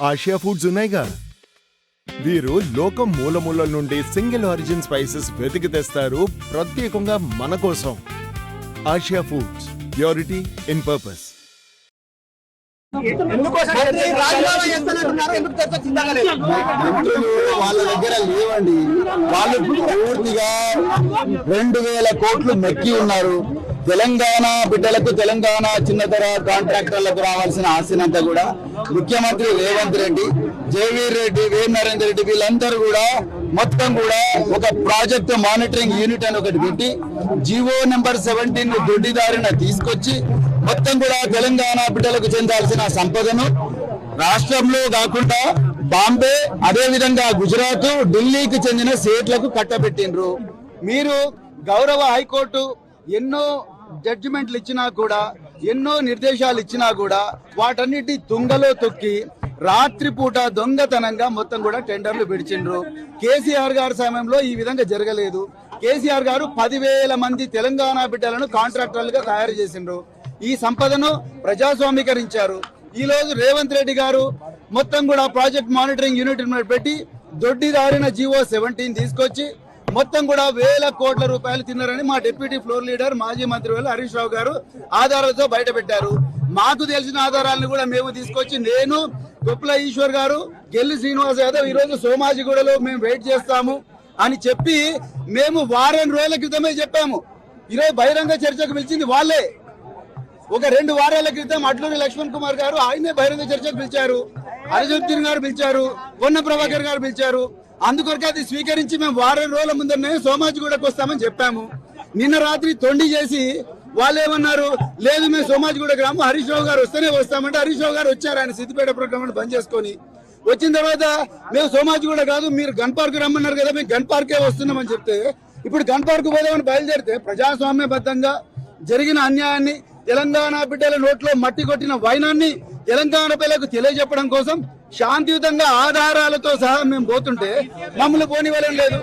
Asia foods ఉన్నాయిగా. వీరు లోకం మూలమూలల నుండి సింగిల్ ఆరిజిన్ స్పైసెస్ వెతికి తెస్తారు ప్రత్యేకంగా మన కోసం. Asia foods, purity in purpose. వాళ్ళ దగ్గర లేవండి. వాళ్ళు పూర్తిగా 2000 కోట్లు మెక్కి ఉన్నారు. తెలంగాణ బిడ్డలకు, తెలంగాణ చిన్నతర కాంట్రాక్టర్లకు రావాల్సిన ఆస్తినంతా కూడా ముఖ్యమంత్రి రేవంత్ రెడ్డి, జయవీర్ రెడ్డి, వేం నరేందర్ రెడ్డి వీళ్ళందరూ కూడా మొత్తం కూడా ఒక ప్రాజెక్ట్ మానిటరింగ్ యూనిట్ అని ఒకటి పెట్టి జీవో నెంబర్ 17 దొడ్డిదారిన తీసుకొచ్చి మొత్తం కూడా తెలంగాణ బిడ్డలకు చెందాల్సిన సంపదను రాష్ట్రంలో కాకుండా బాంబే, అదే విధంగా గుజరాత్, ఢిల్లీకి చెందిన స్టేట్లకు కట్టబెట్టిండ్రు. మీరు గౌరవ హైకోర్టు ఎన్నో జడ్జిమెంట్లు ఇచ్చినా కూడా, ఎన్నో నిర్దేశాలు ఇచ్చినా కూడా వాటన్నిటి తుంగలో తొక్కి రాత్రిపూట దొంగతనంగా మొత్తం కూడా టెండర్లు విడిచిండ్రు. కేసీఆర్ గారి సమయంలో ఈ విధంగా జరగలేదు. కేసీఆర్ గారు 10,000 మంది తెలంగాణ బిడ్డలను కాంట్రాక్టర్లుగా తయారు చేసిండ్రు. ఈ సంపదను ప్రజాస్వామీకరించారు. ఈ రోజు రేవంత్ రెడ్డి గారు మొత్తం కూడా ప్రాజెక్ట్ మానిటరింగ్ యూనిట్ పెట్టి దొడ్డిదారిన జీవో 17 తీసుకొచ్చి మొత్తం కూడా 1000 కోట్ల రూపాయలు తిన్నారని మా డిప్యూటీ ఫ్లోర్ లీడర్, మాజీ మంత్రి హరీష్ రావు గారు ఆధారాలతో బయట పెట్టారు. మాకు తెలిసిన ఆధారాలను కూడా మేము తీసుకొచ్చి, నేను, కొప్పుల ఈశ్వర్ గారు, గెల్లి శ్రీనివాస్ యాదవ్ ఈ రోజు సోమాజిగూడలో మేము వెయిట్ చేస్తాము అని చెప్పి మేము వారం రోజుల క్రితమే చెప్పాము. ఈరోజు బహిరంగ చర్చకు పిలిచింది వాళ్ళే. ఒక 2 వారాల క్రితం అట్లూరి లక్ష్మణ్ కుమార్ గారు ఆయనే బహిరంగ చర్చకు పిలిచారు. అరిజుద్దీన్ గారు పిలిచారు, పొన్న ప్రభాకర్ గారు పిలిచారు. అందుకొరకు అది స్వీకరించి మేము వారం రోజుల ముందరనే సోమాజిగూడకు వస్తామని చెప్పాము. నిన్న రాత్రి తొండి చేసి వాళ్ళు ఏమన్నారు, లేదు మేము సోమాజిగూడ గ్రామం హరీష్ రావు గారు వస్తేనే వస్తామంటే హరీష్ రావు గారు వచ్చారు. ఆయన సిద్దిపేట ప్రోగ్రామ్ బంద్ చేసుకొని వచ్చిన తర్వాత మేము సోమాజిగూడ కాదు, మీరు గన్ పార్క్ రమ్మన్నారు కదా, మేము గన్ పార్కే వస్తున్నామని చెప్తే ఇప్పుడు గన్ పార్క్ పోదామని బయలుదేరితే ప్రజాస్వామ్యబద్ధంగా జరిగిన అన్యాయాన్ని, తెలంగాణ బిడ్డల నోట్లో మట్టి కొట్టిన వైనాన్ని తెలంగాణ పిల్లలకు తెలియజెప్పడం కోసం శాంతియుతంగా ఆధారాలతో సహా మేము పోతుంటే మమ్మల్ని పోనివ్వడం లేదు.